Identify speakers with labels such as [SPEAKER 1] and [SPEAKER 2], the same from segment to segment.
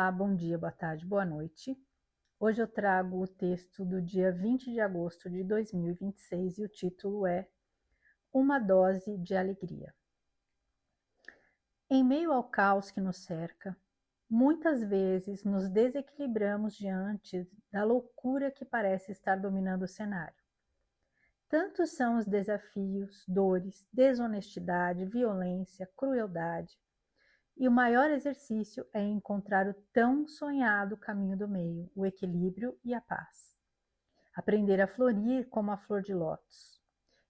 [SPEAKER 1] Olá, bom dia, boa tarde, boa noite. Hoje eu trago o texto do dia 20 de agosto de 2026 e o título é Uma Dose de Alegria. Em meio ao caos que nos cerca, muitas vezes nos desequilibramos diante da loucura que parece estar dominando o cenário. Tantos são os desafios, dores, desonestidade, violência, crueldade. E o maior exercício é encontrar o tão sonhado caminho do meio, o equilíbrio e a paz. Aprender a florir como a flor de lótus.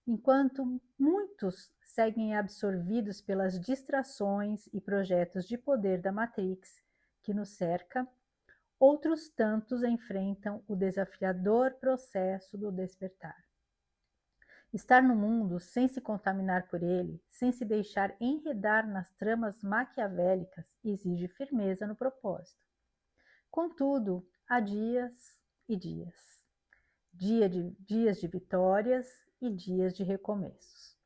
[SPEAKER 1] Enquanto muitos seguem absorvidos pelas distrações e projetos de poder da Matrix que nos cerca, outros tantos enfrentam o desafiador processo do despertar. Estar no mundo sem se contaminar por ele, sem se deixar enredar nas tramas maquiavélicas, exige firmeza no propósito. Contudo, há dias e dias. Dias de vitórias e dias de recomeços.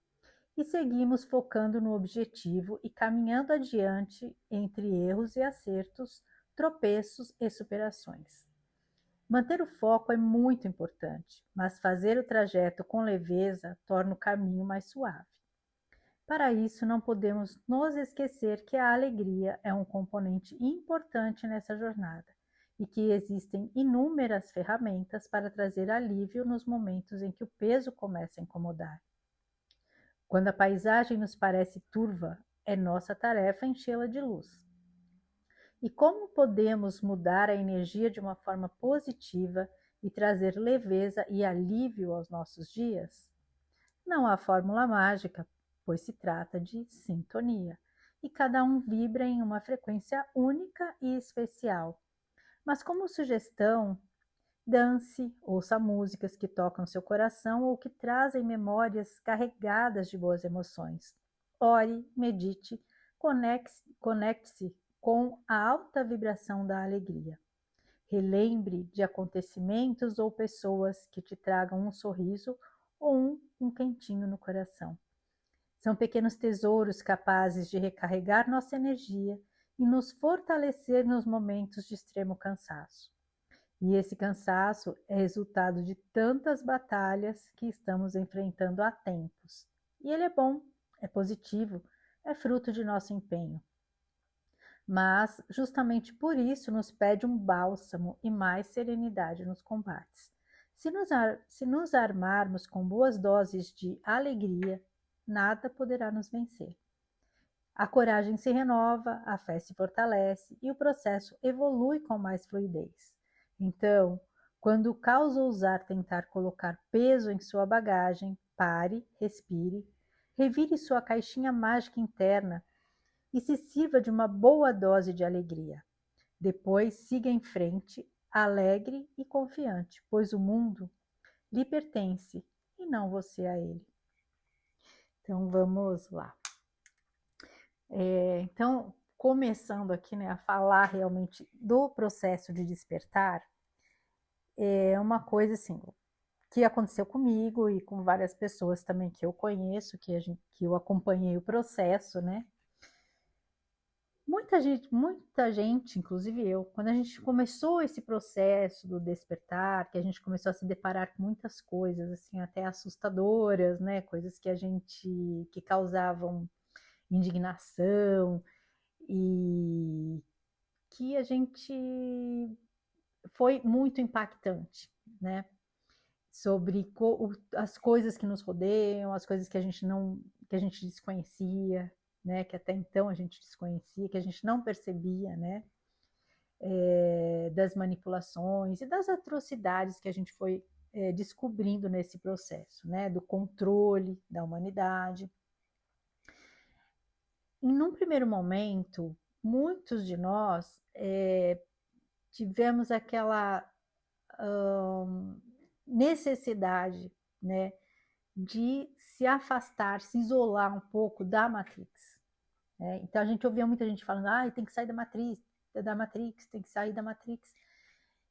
[SPEAKER 1] E seguimos focando no objetivo e caminhando adiante entre erros e acertos, tropeços e superações. Manter o foco é muito importante, mas fazer o trajeto com leveza torna o caminho mais suave. Para isso, não podemos nos esquecer que a alegria é um componente importante nessa jornada e que existem inúmeras ferramentas para trazer alívio nos momentos em que o peso começa a incomodar. Quando a paisagem nos parece turva, é nossa tarefa enchê-la de luz. E como podemos mudar a energia de uma forma positiva e trazer leveza e alívio aos nossos dias? Não há fórmula mágica, pois se trata de sintonia, e cada um vibra em uma frequência única e especial. Mas como sugestão, dance, ouça músicas que tocam seu coração ou que trazem memórias carregadas de boas emoções. Ore, medite, conecte-se com a alta vibração da alegria. Relembre de acontecimentos ou pessoas que te tragam um sorriso ou um quentinho no coração. São pequenos tesouros capazes de recarregar nossa energia e nos fortalecer nos momentos de extremo cansaço. E esse cansaço é resultado de tantas batalhas que estamos enfrentando há tempos. E ele é bom, é positivo, é fruto de nosso empenho. Mas, justamente por isso, nos pede um bálsamo e mais serenidade nos combates. Se nos armarmos com boas doses de alegria, nada poderá nos vencer. A coragem se renova, a fé se fortalece e o processo evolui com mais fluidez. Então, quando o caos ousar tentar colocar peso em sua bagagem, pare, respire, revire sua caixinha mágica interna e se sirva de uma boa dose de alegria. Depois, siga em frente, alegre e confiante, pois o mundo lhe pertence e não você a ele. Então, vamos lá. Então, começando aqui, né, a falar realmente do processo de despertar, é uma coisa assim, que aconteceu comigo e com várias pessoas também que eu conheço, que eu acompanhei o processo, né? Muita gente, inclusive eu, quando a gente começou esse processo do despertar, que a gente começou a se deparar com muitas coisas, assim, até assustadoras, né? Coisas que causavam indignação e que a gente foi muito impactante, né? Sobre as coisas que nos rodeiam, as coisas que a gente não, que a gente desconhecia, né? Que até então a gente desconhecia, que a gente não percebia, né? Das manipulações e das atrocidades que a gente foi descobrindo nesse processo, né? Do controle da humanidade. E num primeiro momento, muitos de nós tivemos aquela necessidade, né, de se afastar, se isolar um pouco da Matrix. Né? Então a gente ouvia muita gente falando, tem que sair da Matrix, tem que sair da Matrix.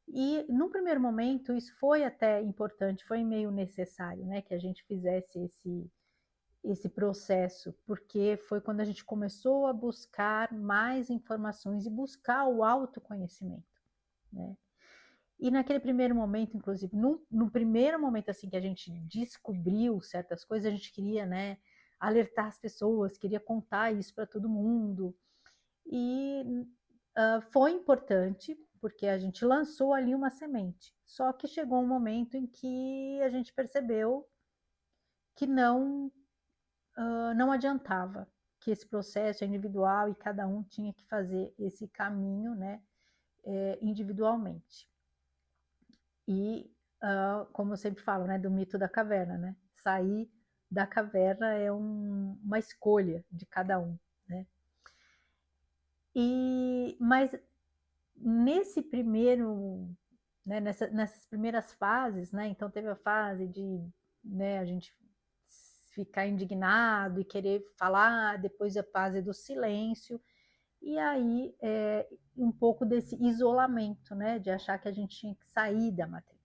[SPEAKER 1] E num primeiro momento isso foi até importante, foi meio necessário, né, que a gente fizesse esse processo, porque foi quando a gente começou a buscar mais informações e buscar o autoconhecimento, né? E naquele primeiro momento, inclusive, no primeiro momento assim que a gente descobriu certas coisas, a gente queria, né, alertar as pessoas, queria contar isso para todo mundo. E foi importante, porque a gente lançou ali uma semente. Só que chegou um momento em que a gente percebeu que não adiantava, que esse processo é individual e cada um tinha que fazer esse caminho, né, individualmente. E, como eu sempre falo, né, do mito da caverna, né? Sair da caverna é uma escolha de cada um, né? Mas nesse primeiro, né, nessas primeiras fases, né? Então teve a fase de, né, a gente ficar indignado e querer falar, depois a fase do silêncio, e aí um pouco desse isolamento, né? De achar que a gente tinha que sair da matriz.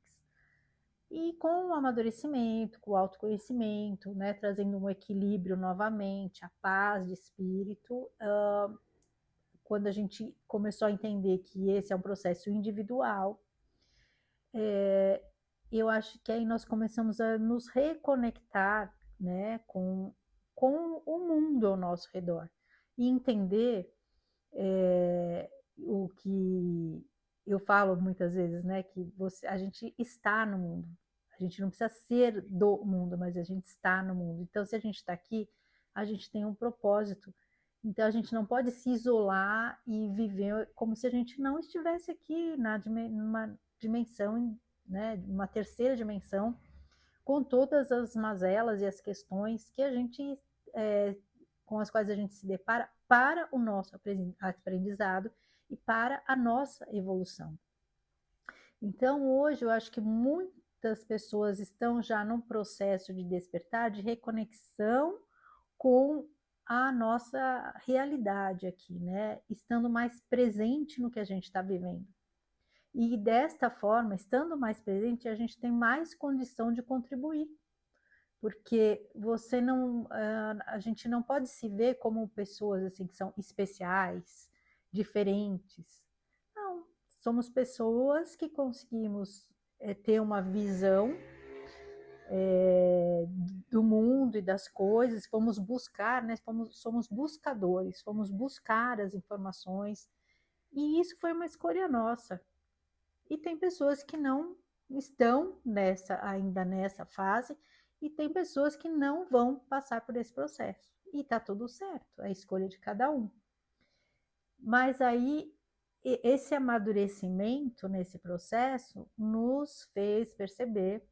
[SPEAKER 1] E com o amadurecimento, com o autoconhecimento, né, trazendo um equilíbrio novamente, a paz de espírito, quando a gente começou a entender que esse é um processo individual, eu acho que aí nós começamos a nos reconectar, né, com o mundo ao nosso redor e entender o que eu falo muitas vezes, né, que a gente está no mundo. A gente não precisa ser do mundo, mas a gente está no mundo. Então, se a gente está aqui, a gente tem um propósito. Então, a gente não pode se isolar e viver como se a gente não estivesse aqui numa dimensão, né, uma terceira dimensão, com todas as mazelas e as questões que a gente é, com as quais a gente se depara para o nosso aprendizado e para a nossa evolução. Então, hoje, eu acho que muitas pessoas estão já num processo de despertar, de reconexão com a nossa realidade aqui, né? Estando mais presente no que a gente está vivendo. E desta forma, estando mais presente, a gente tem mais condição de contribuir, porque você não, a gente não pode se ver como pessoas assim que são especiais, diferentes. Não, somos pessoas que conseguimos ter uma visão do mundo e das coisas, fomos buscar, né? Somos buscadores, fomos buscar as informações, e isso foi uma escolha nossa. E tem pessoas que não estão ainda nessa fase, e tem pessoas que não vão passar por esse processo. E está tudo certo, é a escolha de cada um. Mas aí, esse amadurecimento nesse processo nos fez perceber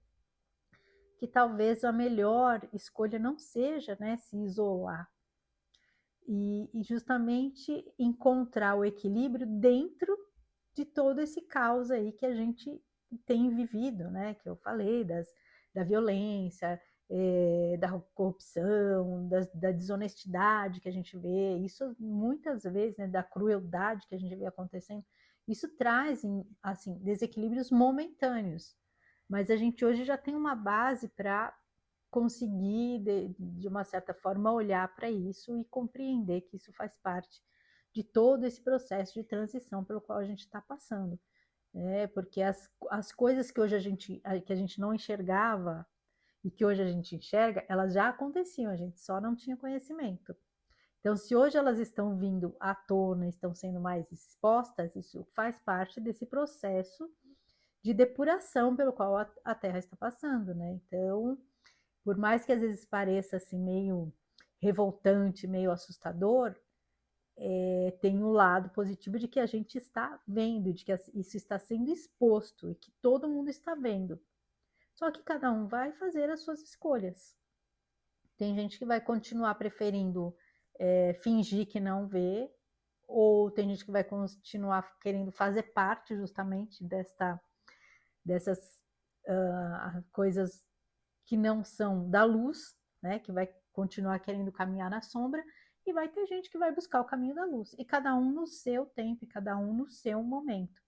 [SPEAKER 1] que talvez a melhor escolha não seja, né, se isolar. E justamente encontrar o equilíbrio dentro de todo esse caos aí que a gente tem vivido, né? Que eu falei da violência, da corrupção, da desonestidade que a gente vê, isso muitas vezes, né, da crueldade que a gente vê acontecendo, isso traz, assim, desequilíbrios momentâneos, mas a gente hoje já tem uma base para conseguir, de uma certa forma, olhar para isso e compreender que isso faz parte de todo esse processo de transição pelo qual a gente está passando. Porque as coisas que hoje que a gente não enxergava e que hoje a gente enxerga, elas já aconteciam, a gente só não tinha conhecimento. Então, se hoje elas estão vindo à tona, estão sendo mais expostas, isso faz parte desse processo de depuração pelo qual a Terra está passando, né? Então, por mais que às vezes pareça assim meio revoltante, meio assustador, tem o lado positivo de que a gente está vendo, de que isso está sendo exposto e que todo mundo está vendo. Só que cada um vai fazer as suas escolhas. Tem gente que vai continuar preferindo fingir que não vê, ou tem gente que vai continuar querendo fazer parte justamente dessas coisas que não são da luz, né? Que vai continuar querendo caminhar na sombra, e vai ter gente que vai buscar o caminho da luz, e cada um no seu tempo, e cada um no seu momento.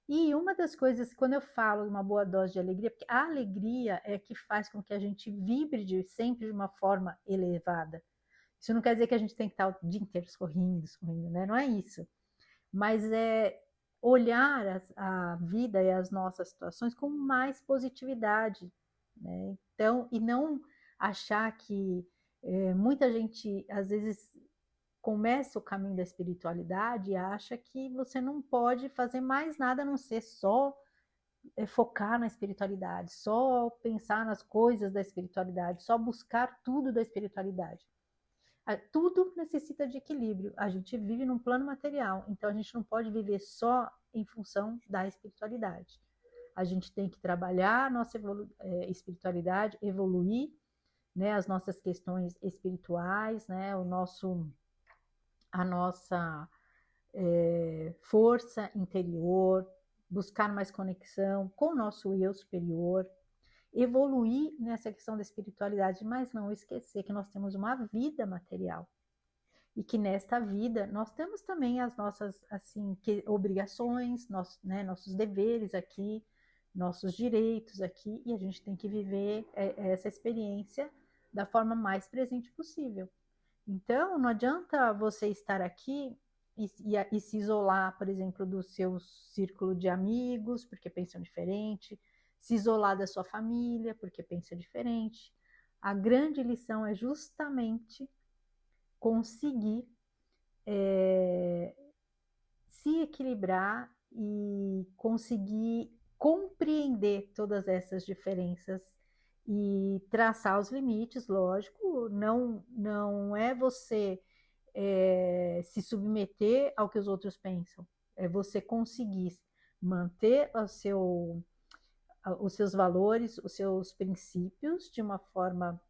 [SPEAKER 1] E uma das coisas, quando eu falo uma boa dose de alegria, porque a alegria é que faz com que a gente vibre sempre de uma forma elevada. Isso não quer dizer que a gente tem que estar o dia inteiro sorrindo, sorrindo, né? Não é isso. Mas é olhar a vida e as nossas situações com mais positividade, né? Então, e não achar que muita gente às vezes começa o caminho da espiritualidade e acha que você não pode fazer mais nada a não ser só focar na espiritualidade, só pensar nas coisas da espiritualidade, só buscar tudo da espiritualidade. Tudo necessita de equilíbrio. A gente vive num plano material, então a gente não pode viver só em função da espiritualidade. A gente tem que trabalhar a nossa espiritualidade, evoluir, né, as nossas questões espirituais, né, a nossa força interior, buscar mais conexão com o nosso eu superior, evoluir nessa questão da espiritualidade, mas não esquecer que nós temos uma vida material e que nesta vida nós temos também as nossas assim obrigações, nossos deveres aqui, nossos direitos aqui, e a gente tem que viver essa experiência da forma mais presente possível. Então, não adianta você estar aqui e se isolar, por exemplo, do seu círculo de amigos, porque pensam diferente, se isolar da sua família, porque pensa diferente. A grande lição é justamente conseguir se equilibrar e conseguir compreender todas essas diferenças e traçar os limites, lógico, não é você se submeter ao que os outros pensam, é você conseguir manter os seus valores, os seus princípios de uma forma,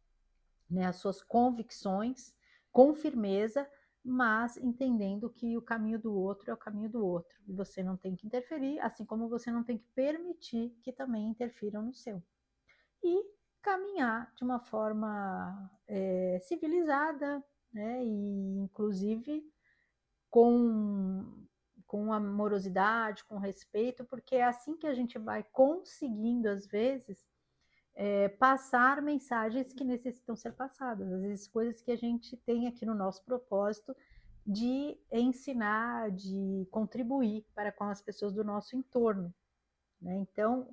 [SPEAKER 1] né, as suas convicções com firmeza, mas entendendo que o caminho do outro é o caminho do outro. E você não tem que interferir, assim como você não tem que permitir que também interfiram no seu. E caminhar de uma forma civilizada, né, e inclusive com, com amorosidade, com respeito, porque é assim que a gente vai conseguindo, às vezes, passar mensagens que necessitam ser passadas, às vezes coisas que a gente tem aqui no nosso propósito de ensinar, de contribuir para com as pessoas do nosso entorno, né? Então,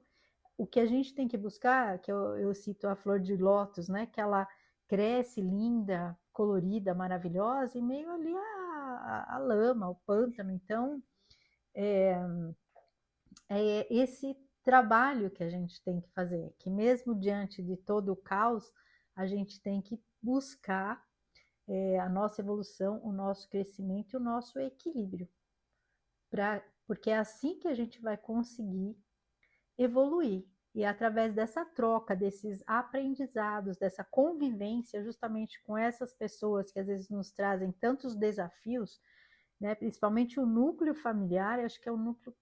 [SPEAKER 1] o que a gente tem que buscar, que eu cito a flor de lótus, né? Que ela cresce linda, colorida, maravilhosa, e meio ali a lama, o pântano. Então, é esse trabalho que a gente tem que fazer, que mesmo diante de todo o caos, a gente tem que buscar a nossa evolução, o nosso crescimento e o nosso equilíbrio, porque é assim que a gente vai conseguir evoluir. E é através dessa troca, desses aprendizados, dessa convivência justamente com essas pessoas que às vezes nos trazem tantos desafios, né? Principalmente o núcleo familiar, acho que é o núcleo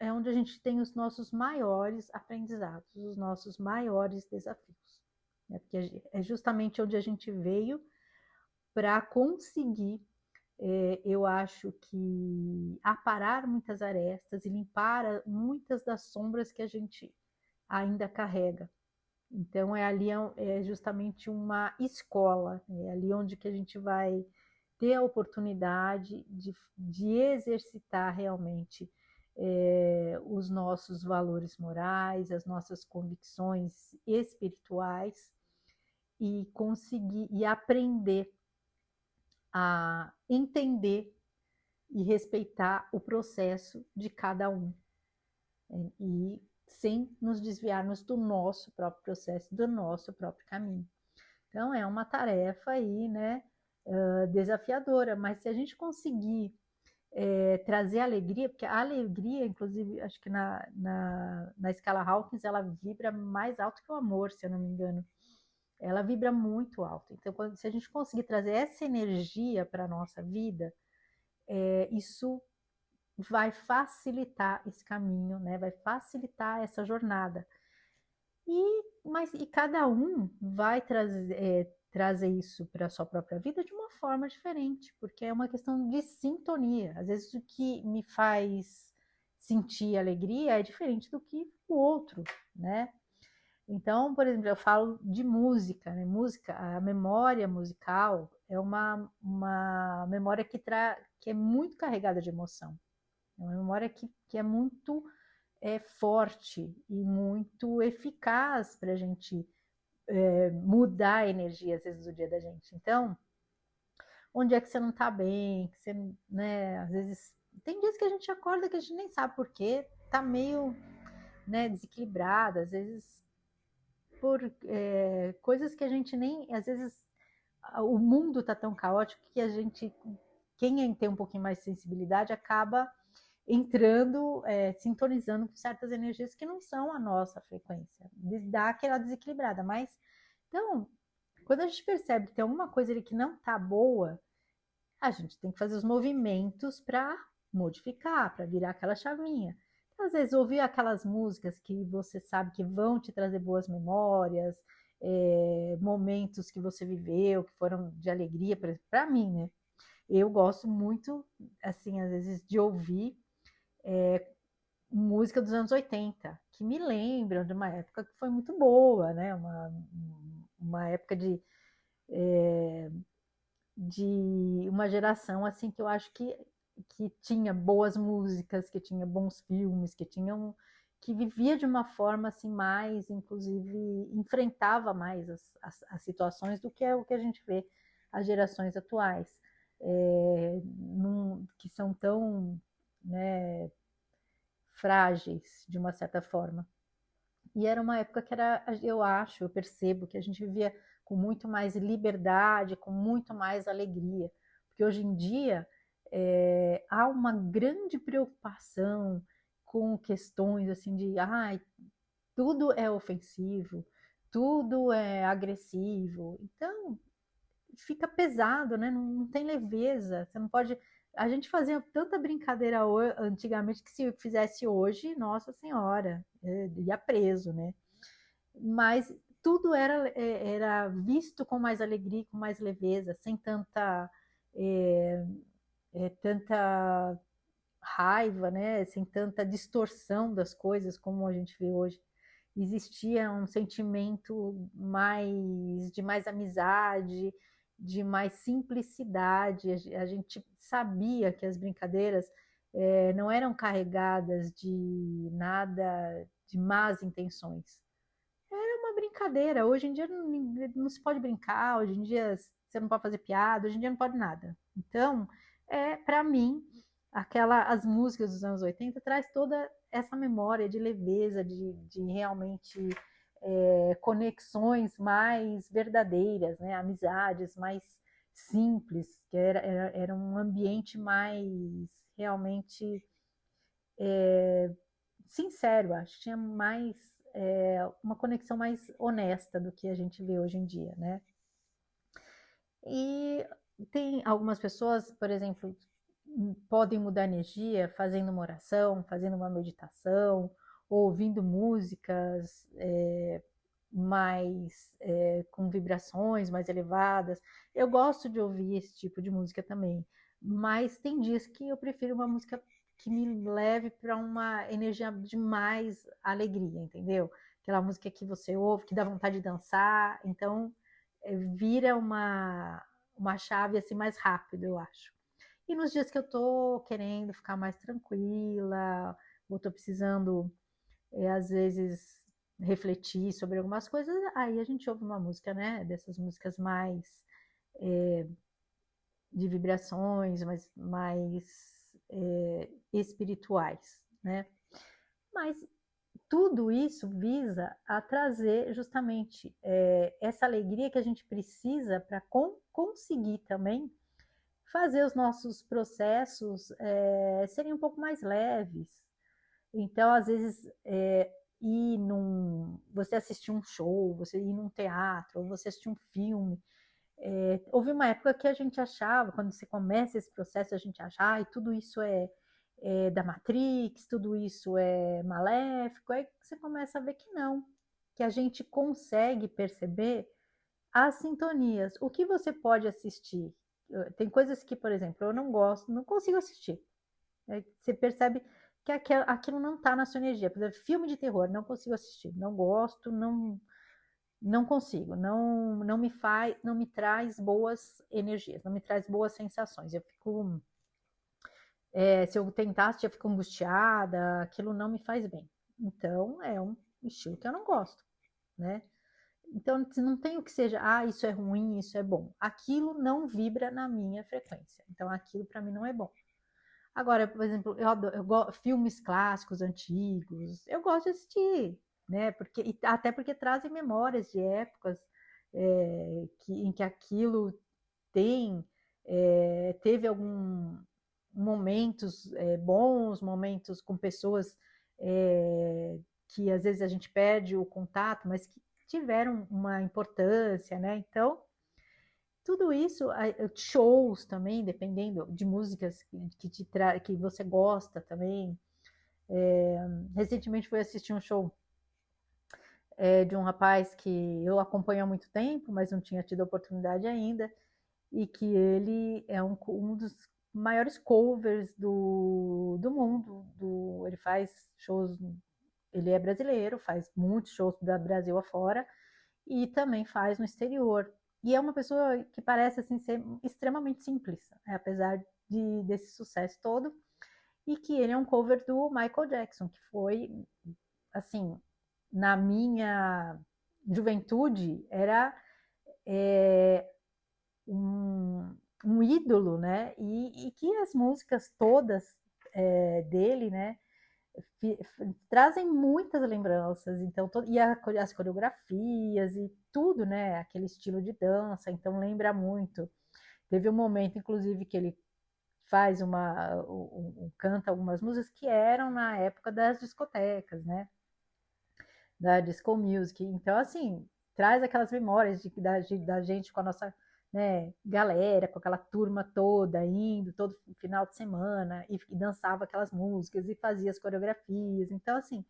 [SPEAKER 1] onde a gente tem os nossos maiores aprendizados, os nossos maiores desafios, né? Porque é justamente onde a gente veio para conseguir, eu acho que aparar muitas arestas e limpar muitas das sombras que a gente ainda carrega. Então é ali é justamente uma escola, é ali onde que a gente vai ter a oportunidade de exercitar realmente os nossos valores morais, as nossas convicções espirituais e conseguir e aprender a entender e respeitar o processo de cada um, e sem nos desviarmos do nosso próprio processo, do nosso próprio caminho. Então é uma tarefa aí, né, desafiadora, mas se a gente conseguir trazer alegria, porque a alegria, inclusive, acho que na escala Hawkins, ela vibra mais alto que o amor, se eu não me engano. Ela vibra muito alto. Então, se a gente conseguir trazer essa energia para a nossa vida, isso vai facilitar esse caminho, né? Vai facilitar essa jornada. E cada um vai trazer isso para a sua própria vida de uma forma diferente, porque é uma questão de sintonia. Às vezes o que me faz sentir alegria é diferente do que o outro, né? Então, por exemplo, eu falo de música, né? Música, a memória musical é uma memória que é muito carregada de emoção. É uma memória que é muito forte e muito eficaz para a gente mudar a energia, às vezes, do dia da gente. Então, onde é que você não está bem? Que você, né, às vezes, tem dias que a gente acorda que a gente nem sabe por quê, tá meio, né, desequilibrada, às vezes por coisas que a gente nem, às vezes o mundo está tão caótico que a gente, quem tem um pouquinho mais de sensibilidade, acaba entrando, sintonizando com certas energias que não são a nossa frequência, dá aquela desequilibrada. Mas, então, quando a gente percebe que tem alguma coisa ali que não está boa, a gente tem que fazer os movimentos para modificar, para virar aquela chavinha. Então, às vezes, ouvir aquelas músicas que você sabe que vão te trazer boas memórias, momentos que você viveu, que foram de alegria, para mim, né? Eu gosto muito, assim, às vezes, de ouvir música dos anos 80, que me lembram de uma época que foi muito boa, né? Uma época de uma geração assim que eu acho que tinha boas músicas, que tinha bons filmes, que vivia de uma forma assim mais, inclusive enfrentava mais as situações do que é o que a gente vê as gerações atuais, que são tão, né, frágeis de uma certa forma. E era uma época que era, eu acho, eu percebo que a gente vivia com muito mais liberdade, com muito mais alegria. Porque hoje em dia há uma grande preocupação com questões assim de tudo é ofensivo, tudo é agressivo. Então fica pesado, né? Não tem leveza. Você não pode. A gente fazia tanta brincadeira antigamente que se fizesse hoje, nossa senhora, ia preso, né? Mas tudo era visto com mais alegria, com mais leveza, sem tanta raiva, né? Sem tanta distorção das coisas como a gente vê hoje. Existia um sentimento de mais amizade, de mais simplicidade. A gente sabia que as brincadeiras não eram carregadas de nada, de más intenções. Era uma brincadeira. Hoje em dia não se pode brincar, hoje em dia você não pode fazer piada, hoje em dia não pode nada. Então, para mim, as músicas dos anos 80 traz toda essa memória de leveza, de realmente conexões mais verdadeiras, né? Amizades mais simples, que era um ambiente mais realmente sincero, acho. Tinha mais uma conexão mais honesta do que a gente vê hoje em dia, né? E tem algumas pessoas, por exemplo, podem mudar energia fazendo uma oração, fazendo uma meditação, ouvindo músicas com vibrações mais elevadas. Eu gosto de ouvir esse tipo de música também, mas tem dias que eu prefiro uma música que me leve para uma energia de mais alegria, entendeu? Aquela música que você ouve, que dá vontade de dançar, então vira uma chave assim mais rápido, eu acho. E nos dias que eu tô querendo ficar mais tranquila, ou tô precisando, às vezes, refletir sobre algumas coisas, aí a gente ouve uma música, né? Dessas músicas mais de vibrações, mais espirituais, né? Mas tudo isso visa a trazer justamente essa alegria que a gente precisa para conseguir também fazer os nossos processos serem um pouco mais leves. Então, às vezes, você assistir um show, você ir num teatro, ou você assistir um filme. Houve uma época que a gente achava, quando você começa esse processo, a gente acha, tudo isso é da Matrix, tudo isso é maléfico. Aí você começa a ver que não, que a gente consegue perceber as sintonias. O que você pode assistir? Tem coisas que, por exemplo, eu não gosto, não consigo assistir. Você percebe que aquilo não está na sua energia. Por exemplo, filme de terror, não consigo assistir, não gosto, não consigo, não me faz, não me traz boas energias, não me traz boas sensações. Eu fico, se eu tentasse, eu fico angustiada, aquilo não me faz bem. Então, é um estilo que eu não gosto, né? Então, não tem o que seja, isso é ruim, isso é bom. Aquilo não vibra na minha frequência. Então, aquilo para mim não é bom. Agora, por exemplo, filmes clássicos, antigos, eu gosto de assistir, né? Até porque trazem memórias de épocas em que aquilo teve algum momentos bons, momentos com pessoas que às vezes a gente perde o contato, mas que tiveram uma importância, né? Então, tudo isso, shows também, dependendo de músicas que você gosta também. Recentemente fui assistir um show de um rapaz que eu acompanho há muito tempo, mas não tinha tido a oportunidade ainda, e que ele é um dos maiores covers do mundo. Ele faz shows, ele é brasileiro, faz muitos shows do Brasil afora, e também faz no exterior. E é uma pessoa que parece assim ser extremamente simples, apesar desse sucesso todo, e que ele é um cover do Michael Jackson, que foi assim, na minha juventude, era é, um ídolo, né? E que as músicas todas dele, né? Trazem muitas lembranças, então as coreografias e tudo, né? Aquele estilo de dança, então lembra muito. Teve um momento, inclusive, que ele faz canta algumas músicas que eram na época das discotecas, né? Da disco music. Então, assim, traz aquelas memórias da gente com a nossa, né, galera, com aquela turma toda indo todo final de semana e dançava aquelas músicas e fazia as coreografias. Então, assim,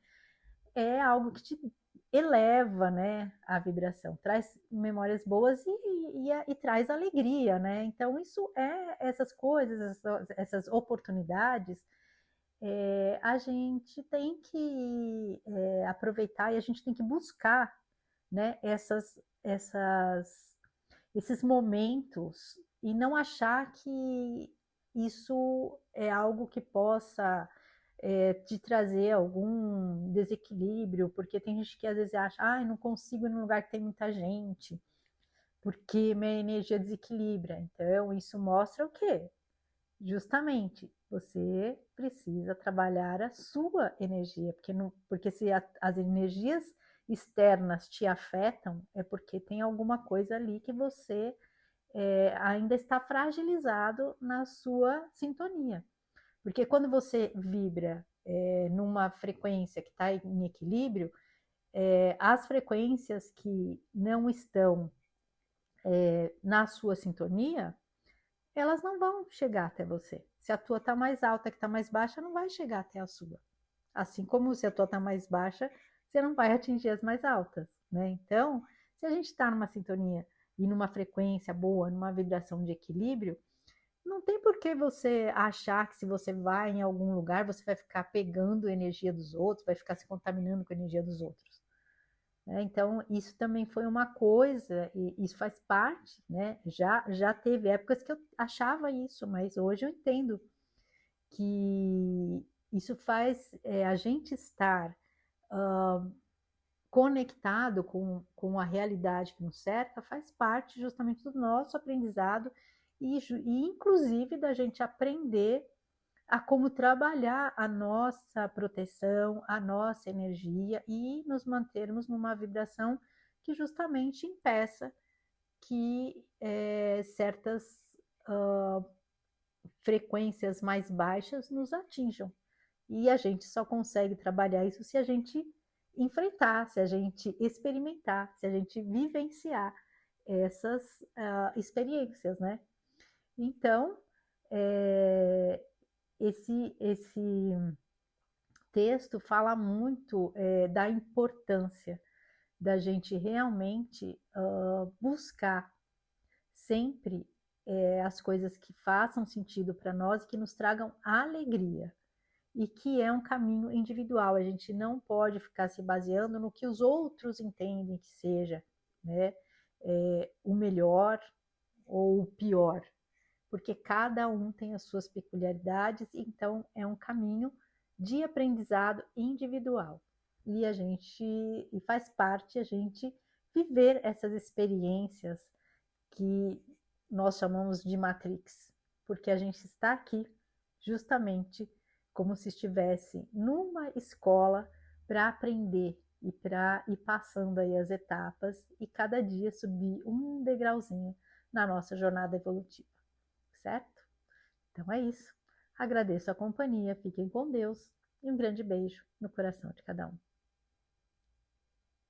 [SPEAKER 1] é algo que te eleva, né, a vibração, traz memórias boas e traz alegria, né? Então, isso essas coisas, essas oportunidades a gente tem que aproveitar e a gente tem que buscar, né, esses momentos e não achar que isso é algo que possa te trazer algum desequilíbrio, porque tem gente que às vezes acha, não consigo ir num lugar que tem muita gente, porque minha energia desequilibra. Então, isso mostra o quê? Justamente, você precisa trabalhar a sua energia, porque se as energias externas te afetam, é porque tem alguma coisa ali que você ainda está fragilizado na sua sintonia. Porque quando você vibra numa frequência que está em equilíbrio, as frequências que não estão na sua sintonia, elas não vão chegar até você. Se a tua está mais alta, que está mais baixa, não vai chegar até a sua. Assim como se a tua está mais baixa, você não vai atingir as mais altas, né? Então, se a gente está numa sintonia e numa frequência boa, numa vibração de equilíbrio, não tem por que você achar que se você vai em algum lugar, você vai ficar pegando a energia dos outros, vai ficar se contaminando com a energia dos outros. Então, isso também foi uma coisa, e isso faz parte, né? Já teve épocas que eu achava isso, mas hoje eu entendo que isso faz a gente estar conectado com a realidade que nos cerca, faz parte justamente do nosso aprendizado e inclusive da gente aprender a como trabalhar a nossa proteção, a nossa energia e nos mantermos numa vibração que justamente impeça que certas frequências mais baixas nos atinjam. E a gente só consegue trabalhar isso se a gente enfrentar, se a gente experimentar, se a gente vivenciar essas experiências, né? Então, é, esse texto fala muito da importância da gente realmente buscar sempre as coisas que façam sentido para nós e que nos tragam alegria. e que é um caminho individual. A gente não pode ficar se baseando no que os outros entendem que seja, né, o melhor ou o pior, porque cada um tem as suas peculiaridades, então é um caminho de aprendizado individual. E faz parte a gente viver essas experiências que nós chamamos de Matrix, porque a gente está aqui justamente como se estivesse numa escola para aprender e para ir passando aí as etapas e cada dia subir um degrauzinho na nossa jornada evolutiva, certo? Então é isso. Agradeço a companhia, fiquem com Deus e um grande beijo no coração de cada um.